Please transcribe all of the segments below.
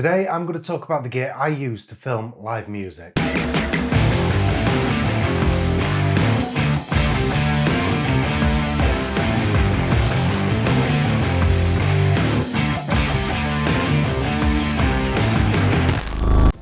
Today I'm going to talk about the gear I use to film live music.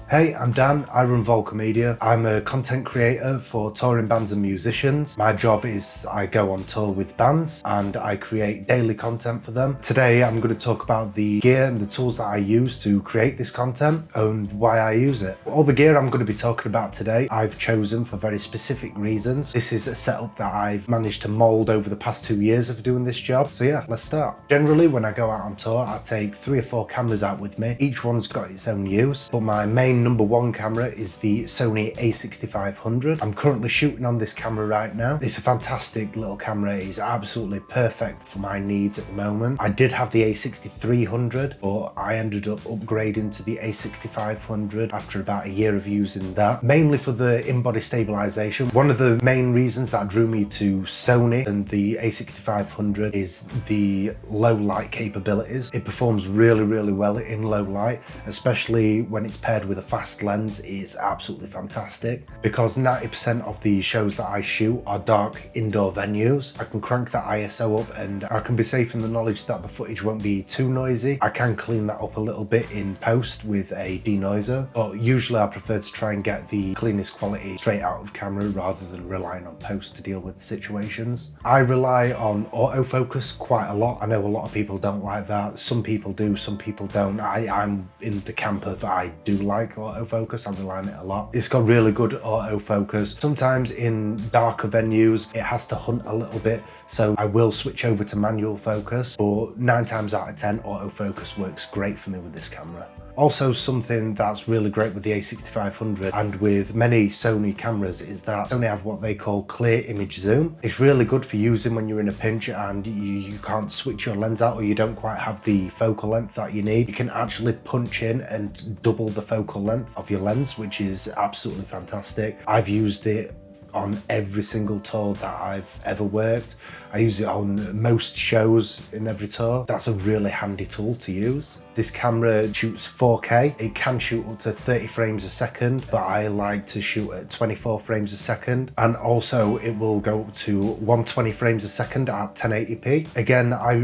Hey, I'm Dan, I run Volca Media. I'm a content creator for touring bands and musicians. My job is I go on tour with bands and I create daily content for them. Today I'm going to talk about the gear and the tools that I use to create this content and why I use it. All the gear I'm going to be talking about today I've chosen for very specific reasons. This is a setup that I've managed to mold over the past 2 years of doing this job. So yeah, let's start. Generally when I go out on tour I take 3 or 4 cameras out with me. Each one's got its own use, but my main number one camera is the Sony A6500. I'm currently shooting on this camera right now. It's a fantastic little camera. It's absolutely perfect for my needs at the moment. I did have the A6300, but I ended up upgrading to the A6500 after about a year of using that, mainly for the in-body stabilization. One of the main reasons that drew me to Sony and the A6500 is the low light capabilities. It performs really well in low light, especially when it's paired with a fast lens. Is absolutely fantastic because 90% of the shows that I shoot are dark indoor venues. I can crank that ISO up and I can be safe in the knowledge that the footage won't be too noisy. I can clean that up a little bit in post with a denoiser, but usually I prefer to try and get the cleanest quality straight out of camera rather than relying on post to deal with the situations. I rely on autofocus quite a lot. I know a lot of people don't like that. Some people do, some people don't. I'm in the camp of I do like autofocus. I rely on it a lot. It's got really good autofocus. Sometimes in darker venues it has to hunt a little bit, so I will switch over to manual focus, but 9 times out of 10 autofocus works great for me with this camera. Also, something that's really great with the A6500 and with many Sony cameras is that Sony have what they call clear image zoom. It's really good for using when you're in a pinch and you can't switch your lens out or you don't quite have the focal length that you need. You can actually punch in and double the focal length of your lens, which is absolutely fantastic. I've used it on every single tour that I've ever worked. I use it on most shows in every tour. That's a really handy tool to use. This camera shoots 4K. It can shoot up to 30 frames a second, but I like to shoot at 24 frames a second. And also it will go up to 120 frames a second at 1080p. Again, I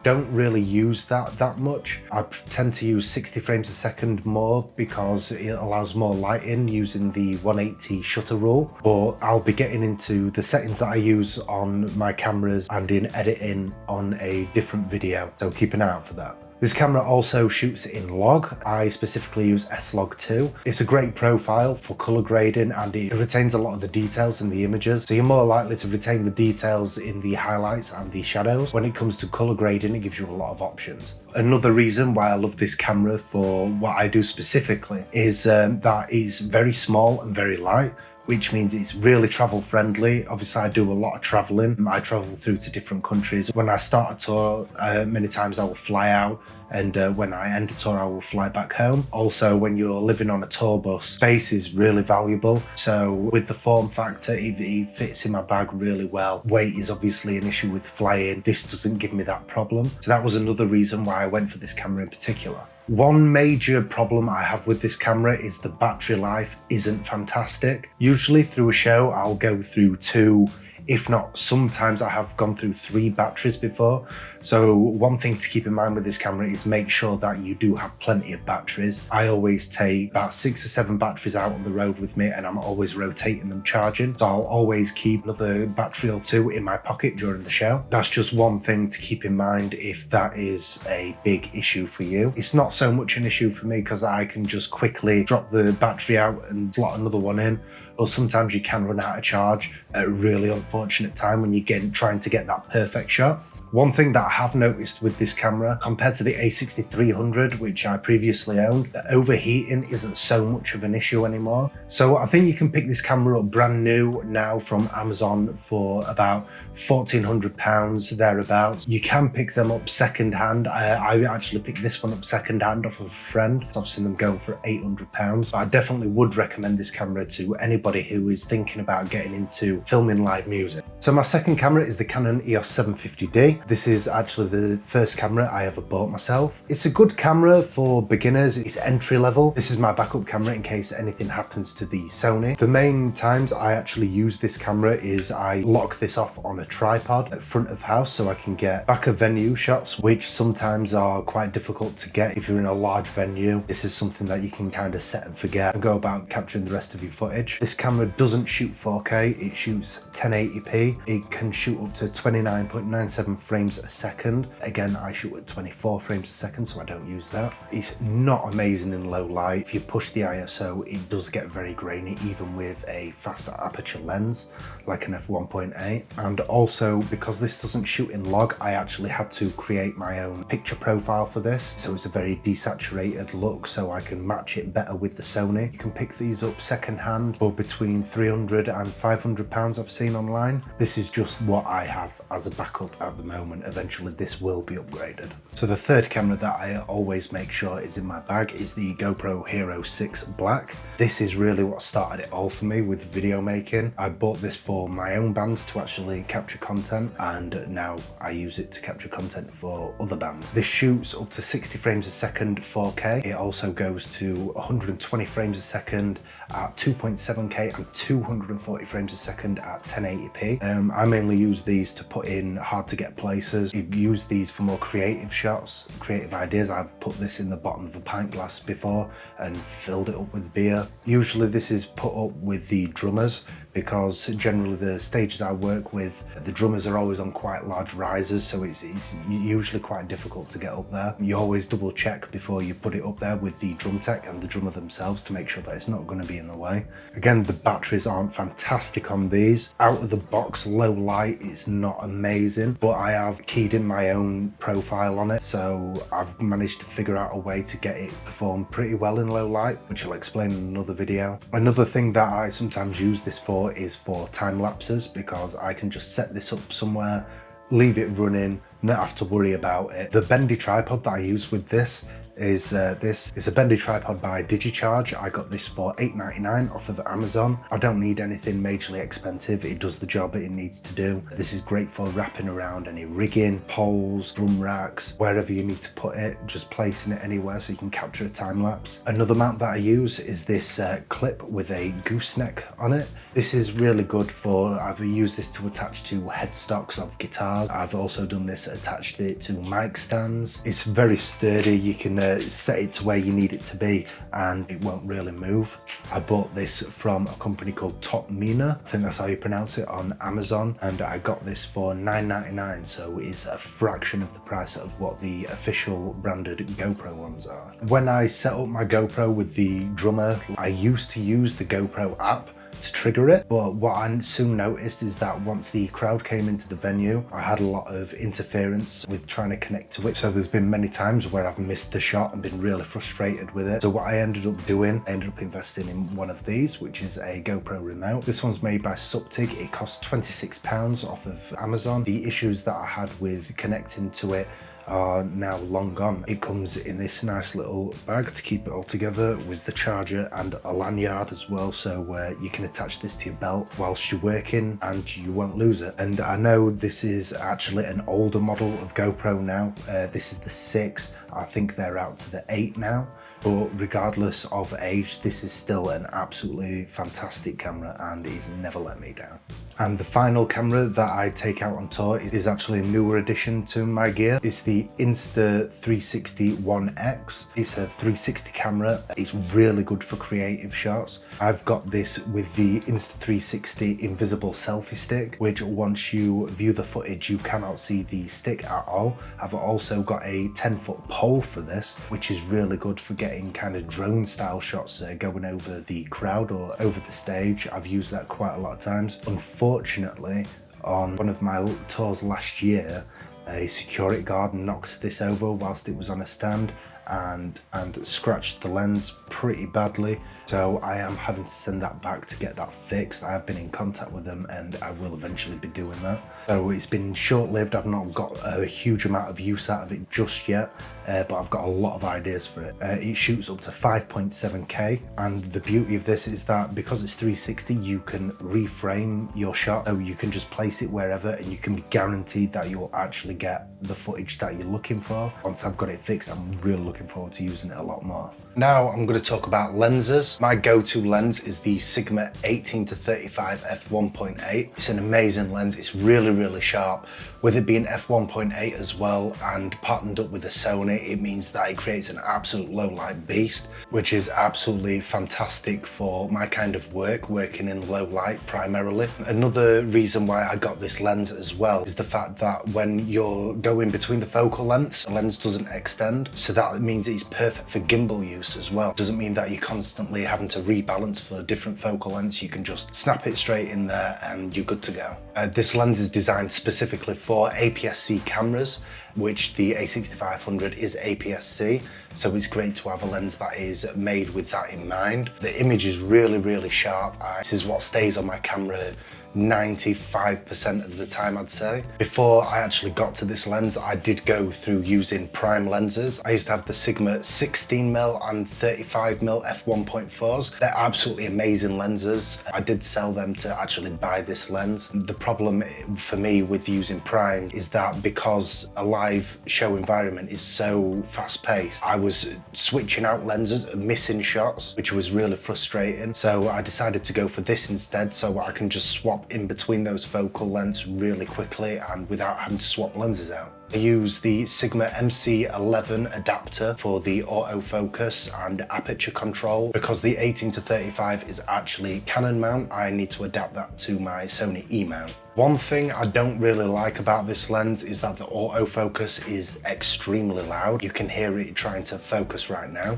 don't really use that much. I tend to use 60 frames a second more because it allows more light in using the 180 shutter rule. But I'll be getting into the settings that I use on my cameras and in editing on a different video, so keep an eye out for that. This camera also shoots in log. I specifically use S-Log2. It's a great profile for color grading and it retains a lot of the details in the images, so you're more likely to retain the details in the highlights and the shadows. When it comes to color grading, it gives you a lot of options. Another reason why I love this camera for what I do specifically is that it's very small and very light, which means it's really travel friendly. Obviously I do a lot of traveling. I travel through to different countries. When I start a tour, many times I will fly out, and when I end a tour I will fly back home. Also, when you're living on a tour bus, space is really valuable. So with the form factor, it fits in my bag really well. Weight is obviously an issue with flying. This doesn't give me that problem. So that was another reason why I went for this camera in particular. One major problem I have with this camera is the battery life isn't fantastic. Usually through a show I'll go through 2, if not sometimes I have gone through 3 batteries before. So one thing to keep in mind with this camera is make sure that you do have plenty of batteries. I always take about 6 or 7 batteries out on the road with me and I'm always rotating them charging. So I'll always keep another battery or 2 in my pocket during the show. That's just one thing to keep in mind if that is a big issue for you. It's not so much an issue for me because I can just quickly drop the battery out and slot another one in. Or sometimes you can run out of charge at a really unfortunate time when you're trying to get that perfect shot. One thing that I have noticed with this camera, compared to the A6300, which I previously owned, that overheating isn't so much of an issue anymore. So I think you can pick this camera up brand new now from Amazon for about £1,400, thereabouts. You can pick them up second hand. I actually picked this one up second hand off of a friend. I've seen them go for £800. I definitely would recommend this camera to anybody who is thinking about getting into filming live music. So my second camera is the Canon EOS 750D. Sony. This is actually the first camera I ever bought myself. It's a good camera for beginners. It's entry level. This is my backup camera in case anything happens to the Sony. The main times I actually use this camera is I lock this off on a tripod at front of house so I can get back of venue shots, which sometimes are quite difficult to get if you're in a large venue. This is something that you can kind of set and forget and go about capturing the rest of your footage. This camera doesn't shoot 4K, it shoots 1080p. It can shoot up to 29.97 frames a second. Again, I shoot at 24 frames a second, so I don't use that. It's not amazing in low light. If you push the ISO, it does get very grainy, even with a faster aperture lens, like an f1.8. And also, because this doesn't shoot in log, I actually had to create my own picture profile for this. So it's a very desaturated look, so I can match it better with the Sony. You can pick these up secondhand for between £300 and £500 I've seen online. This is just what I have as a backup at the moment. Eventually this will be upgraded. So the third camera that I always make sure is in my bag is the GoPro Hero 6 Black. This is really what started it all for me with video making. I bought this for my own bands to actually capture content, and now I use it to capture content for other bands. This shoots up to 60 frames a second 4K. It also goes to 120 frames a second at 2.7K and 240 frames a second at 1080p. I mainly use these to put in hard to get places. You use these for more creative shots, creative ideas. I've put this in the bottom of a pint glass before and filled it up with beer. Usually this is put up with the drummers, because generally the stages I work with, the drummers are always on quite large risers, so it's usually quite difficult to get up there. You always double check before you put it up there with the drum tech and the drummer themselves to make sure that it's not going to be in the way. Again, the batteries aren't fantastic on these. Out of the box, low light, it's not amazing, but I have keyed in my own profile on it, so I've managed to figure out a way to get it perform pretty well in low light, which I'll explain in another video. Another thing that I sometimes use this for is for time lapses, because I can just set this up somewhere, leave it running, not have to worry about it. The bendy tripod that I use with this is a bendy tripod by DigiCharge. I got this for $8.99 off of Amazon. I don't need anything majorly expensive. It does the job it needs to do. This is great for wrapping around any rigging, poles, drum racks, wherever you need to put it, just placing it anywhere so you can capture a time lapse. Another mount that I use is this clip with a gooseneck on it. This is really good for, I've used this to attach to headstocks of guitars. I've also done this, attached it to mic stands. It's very sturdy. You can set it to where you need it to be and it won't really move. I bought this from a company called Top Mina, I think that's how you pronounce it, on Amazon, and I got this for $9.99, so it's a fraction of the price of what the official branded GoPro ones are. When I set up my GoPro with the drummer, I used to use the GoPro app to trigger it, but what I soon noticed is that once the crowd came into the venue, I had a lot of interference with trying to connect to it, so there's been many times where I've missed the shot and been really frustrated with it. So what I ended up doing, I ended up investing in one of these, which is a GoPro remote. This one's made by Suptig. It costs £26 off of Amazon. The issues that I had with connecting to it are now long gone. It comes in this nice little bag to keep it all together with the charger and a lanyard as well, so you can attach this to your belt whilst you're working and you won't lose it. And I know this is actually an older model of GoPro now. This is the 6. I think they're out to the 8 now. But regardless of age, this is still an absolutely fantastic camera and it's never let me down. And the final camera that I take out on tour is actually a newer addition to my gear. It's the Insta360 One X. It's a 360 camera. It's really good for creative shots. I've got this with the Insta360 invisible selfie stick, which once you view the footage, you cannot see the stick at all. I've also got a 10-foot pole for this, which is really good for getting kind of drone style shots going over the crowd or over the stage. I've used that quite a lot of times. Unfortunately, on one of my tours last year, a security guard knocked this over whilst it was on a stand and scratched the lens pretty badly. So I am having to send that back to get that fixed. I have been in contact with them and I will eventually be doing that. So it's been short-lived. I've not got a huge amount of use out of it just yet, but I've got a lot of ideas for it. It shoots up to 5.7K, and the beauty of this is that because it's 360, you can reframe your shot. So you can just place it wherever and you can be guaranteed that you'll actually get the footage that you're looking for. Once I've got it fixed, I'm really looking forward to using it a lot more. Now I'm going to talk about lenses. My go-to lens is the Sigma 18-35 f1.8. It's an amazing lens. It's really sharp. With it being f1.8 as well and partnered up with a Sony, it means that it creates an absolute low light beast, which is absolutely fantastic for my kind of work, working in low light primarily. Another reason why I got this lens as well is the fact that when you're going between the focal lengths, the lens doesn't extend. So that means it's perfect for gimbal use as well. Doesn't mean that you're constantly having to rebalance for different focal lengths. You can just snap it straight in there and you're good to go. This lens is designed specifically for APS-C cameras, which the A6500 is APS-C, so it's great to have a lens that is made with that in mind. The image is really sharp. This is what stays on my camera 95% of the time, I'd say. Before I actually got to this lens, I did go through using prime lenses. I used to have the Sigma 16mm and 35mm f1.4s. They're absolutely amazing lenses. I did sell them to actually buy this lens. The problem for me with using prime is that because a live show environment is so fast paced, I was switching out lenses, missing shots, which was really frustrating. So I decided to go for this instead, so I can just swap in between those focal lengths really quickly and without having to swap lenses out. I use the Sigma MC11 adapter for the autofocus and aperture control. Because the 18-35 is actually Canon mount, I need to adapt that to my Sony E mount. One thing I don't really like about this lens is that the autofocus is extremely loud. You can hear it trying to focus right now.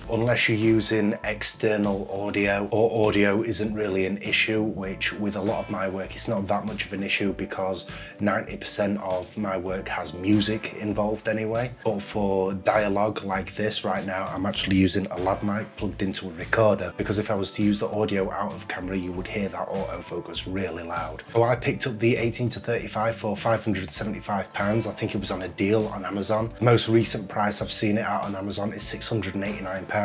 Unless you're using external audio, or audio isn't really an issue, which with a lot of my work it's not that much of an issue because 90% of my work has music involved anyway. But for dialogue like this right now, I'm actually using a lav mic plugged into a recorder, because if I was to use the audio out of camera, you would hear that autofocus really loud. So I picked up the 18-35 for £575. I think it was on a deal on Amazon. The most recent price I've seen it out on Amazon is £689.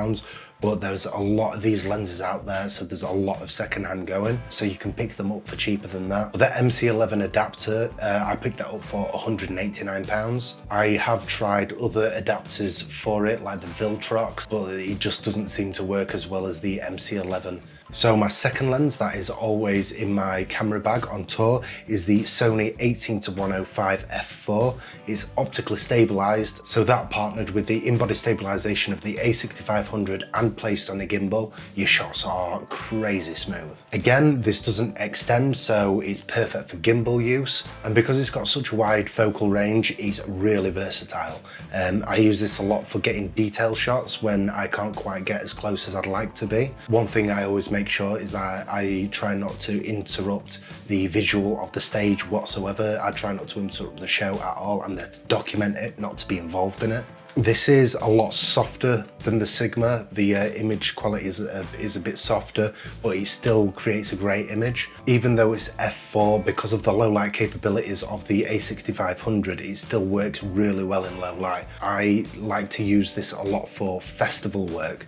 But there's a lot of these lenses out there, so there's a lot of secondhand going, so you can pick them up for cheaper than that. But the MC11 adapter, I picked that up for £189. I have tried other adapters for it, like the Viltrox, but it just doesn't seem to work as well as the MC11. So my second lens that is always in my camera bag on tour is the Sony 18-105 f4. It's optically stabilized, so that partnered with the in-body stabilization of the A6500 and placed on a gimbal, your shots are crazy smooth. Again, this doesn't extend, so it's perfect for gimbal use, and because it's got such a wide focal range, it's really versatile. I use this a lot for getting detail shots when I can't quite get as close as I'd like to be. One thing I always make sure is that I try not to interrupt the visual of the stage whatsoever. I try not to interrupt the show at all. I'm there to document it, not to be involved in it. This is a lot softer than the Sigma. The image quality is a bit softer, but it still creates a great image. Even though it's f4, because of the low light capabilities of the A6500, it still works really well in low light. I like to use this a lot for festival work,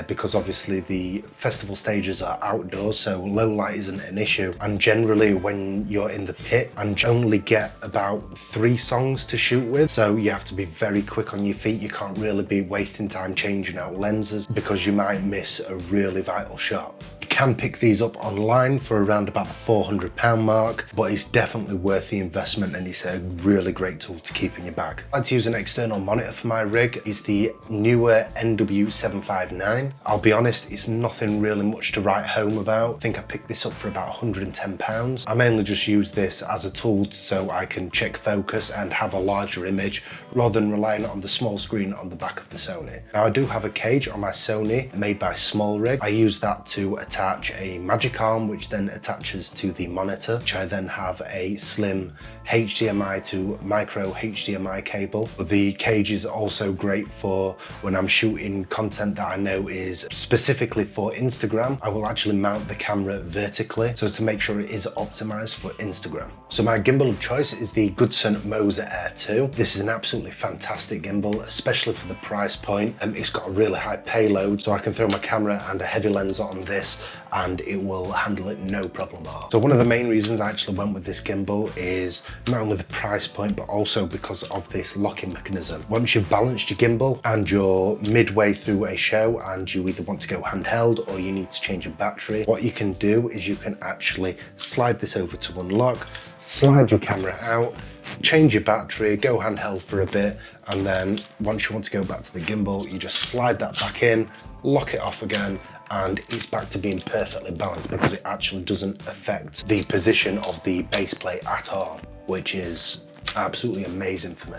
because obviously the festival stages are outdoors, so low light isn't an issue. And generally when you're in the pit, and only get about 3 songs to shoot with, so you have to be very quick on your feet. You can't really be wasting time changing out lenses because you might miss a really vital shot. You can pick these up online for around about the £400 mark, but it's definitely worth the investment and it's a really great tool to keep in your bag. I like to use an external monitor for my rig. It's the Neewer NW759. I'll be honest, it's nothing really much to write home about. I think I picked this up for about £110. I mainly just use this as a tool so I can check focus and have a larger image rather than relying on the small screen on the back of the Sony. Now I do have a cage on my Sony made by SmallRig. I use that to attach attach a magic arm, which then attaches to the monitor, which I then have a slim HDMI to micro HDMI cable. The cage is also great for when I'm shooting content that I know is specifically for Instagram. I will actually mount the camera vertically so to make sure it is optimized for Instagram. So my gimbal of choice is the Goodson Moser Air 2. This is an absolutely fantastic gimbal, especially for the price point. It's got a really high payload, so I can throw my camera and a heavy lens on this and it will handle it no problem at all. So one of the main reasons I actually went with this gimbal is not only the price point, but also because of this locking mechanism. Once you've balanced your gimbal and you're midway through a show and you either want to go handheld or you need to change your battery, what you can do is you can actually slide this over to unlock, slide your camera out, change your battery, go handheld for a bit, and then once you want to go back to the gimbal, you just slide that back in, lock it off again, and it's back to being perfectly balanced because it actually doesn't affect the position of the base plate at all, which is absolutely amazing for me.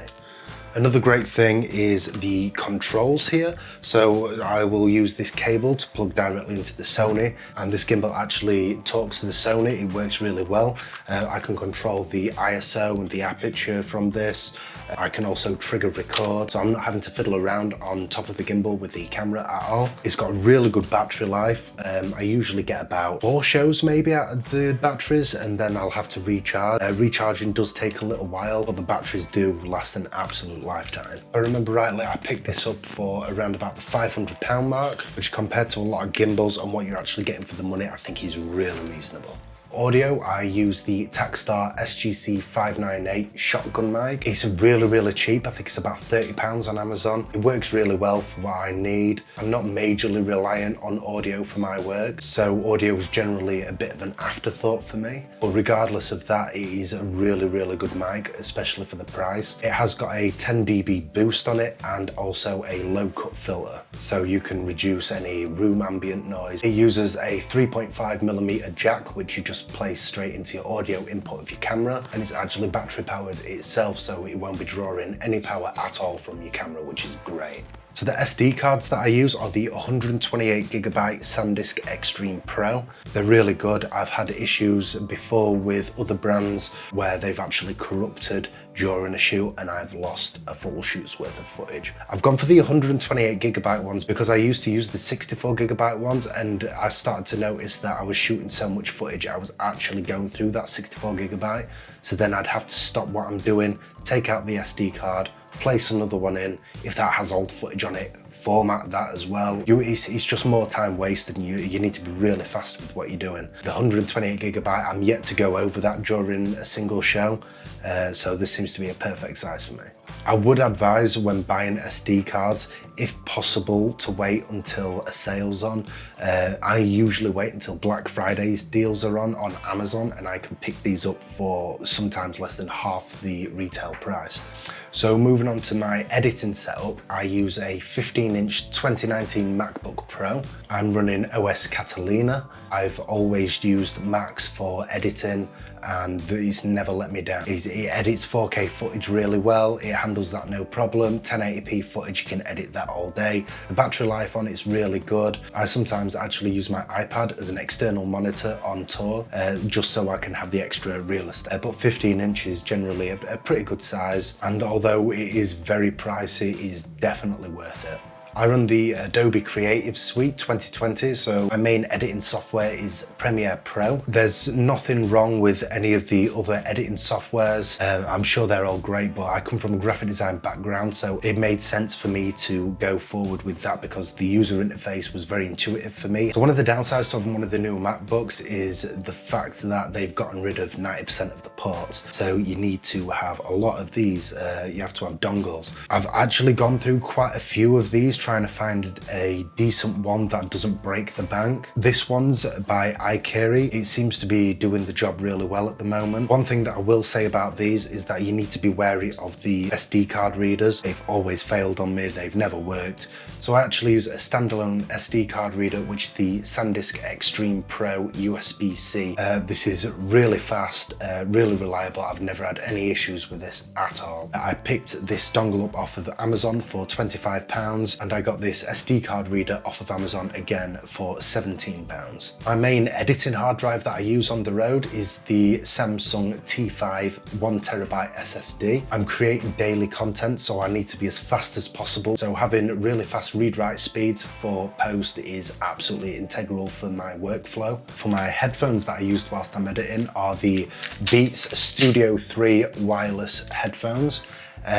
Another great thing is the controls here. So I will use this cable to plug directly into the Sony, and this gimbal actually talks to the Sony. It works really well. I can control the ISO and the aperture from this. I can also trigger record, so I'm not having to fiddle around on top of the gimbal with the camera at all. It's got really good battery life. I usually get about 4 shows maybe out of the batteries, and then I'll have to recharge. Recharging does take a little while, but the batteries do last an absolute lifetime. If I remember rightly, I picked this up for around about the £500 mark, which compared to a lot of gimbals and what you're actually getting for the money, I think is really reasonable. Audio, I use the Takstar SGC598 shotgun mic. It's really cheap. I think it's about £30 on Amazon. It works really well for what I need. I'm not majorly reliant on audio for my work, so audio is generally a bit of an afterthought for me. But regardless of that, it is a really good mic, especially for the price. It has got a 10 dB boost on it and also a low cut filter, so you can reduce any room ambient noise. It uses a 3.5mm jack, which you just place straight into your audio input of your camera, and it's actually battery powered itself, so it won't be drawing any power at all from your camera, which is great. So the SD cards that I use are the 128GB SanDisk Extreme Pro. They're really good. I've had issues before with other brands where they've actually corrupted during a shoot and I've lost a full shoot's worth of footage. I've gone for the 128GB ones because I used to use the 64GB ones, and I started to notice that I was shooting so much footage I was actually going through that 64GB. So then I'd have to stop what I'm doing, take out the SD card, place another one in. If that has old footage on it, format that as well. It's just more time wasted, and you need to be really fast with what you're doing. The 128GB, I'm yet to go over that during a single show, so this seems to be a perfect size for me. I would advise when buying SD cards, if possible, to wait until a sale's on. I usually wait until Black Friday's deals are on Amazon, and I can pick these up for sometimes less than half the retail price. So moving on to my editing setup, I use a 15-inch 2019 MacBook Pro. I'm running OS Catalina. I've always used Macs for editing, and it's never let me down. It edits 4K footage really well. It handles that no problem. 1080p footage, you can edit that all day. The battery life on it's really good. I sometimes actually use my iPad as an external monitor on tour, just so I can have the extra real estate. But 15 inches is generally a pretty good size, and although it is very pricey, it is definitely worth it. I run the Adobe Creative Suite 2020, so my main editing software is Premiere Pro. There's nothing wrong with any of the other editing softwares. I'm sure they're all great, but I come from a graphic design background, so it made sense for me to go forward with that because the user interface was very intuitive for me. So one of the downsides to having one of the newer MacBooks is the fact that they've gotten rid of 90% of the ports. So you need to have a lot of these. You have to have dongles. I've actually gone through quite a few of these, trying to find a decent one that doesn't break the bank. This one's by iCarry. It seems to be doing the job really well at the moment. One thing that I will say about these is that you need to be wary of the SD card readers. They've always failed on me, they've never worked. So I actually use a standalone SD card reader, which is the SanDisk Extreme Pro USB-C. This is really fast, really reliable. I've never had any issues with this at all. I picked this dongle up off of Amazon for £25, and I got this SD card reader off of Amazon again for £17. My main editing hard drive that I use on the road is the Samsung T5 1TB SSD. I'm creating daily content, so I need to be as fast as possible. So having really fast read-write speeds for post is absolutely integral for my workflow. For my headphones that I used whilst I'm editing are the Beats Studio 3 wireless headphones.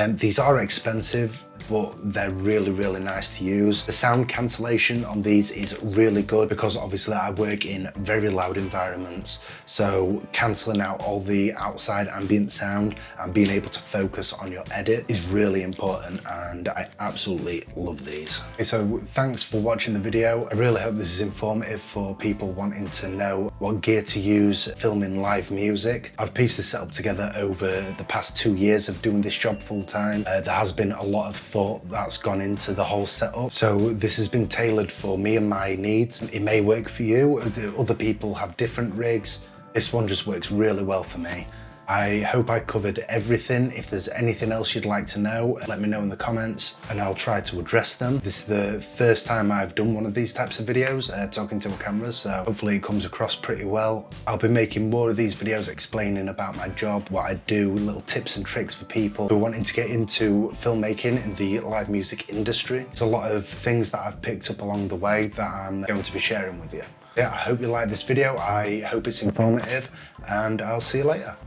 These are expensive, but they're really nice to use. The sound cancellation on these is really good because obviously I work in very loud environments, so cancelling out all the outside ambient sound and being able to focus on your edit is really important, and I absolutely love these. So thanks for watching the video. I really hope this is informative for people wanting to know what gear to use filming live music. I've pieced this setup together over the past 2 years of doing this job full time. There has been a lot of thought that's gone into the whole setup, so this has been tailored for me and my needs. It may work for you, other people have different rigs. This one just works really well for me. I hope I covered everything. If there's anything else you'd like to know, let me know in the comments and I'll try to address them. This is the first time I've done one of these types of videos, talking to a camera, so hopefully it comes across pretty well. I'll be making more of these videos explaining about my job, what I do, little tips and tricks for people who are wanting to get into filmmaking in the live music industry. There's a lot of things that I've picked up along the way that I'm going to be sharing with you. Yeah, I hope you like this video. I hope it's informative, and I'll see you later.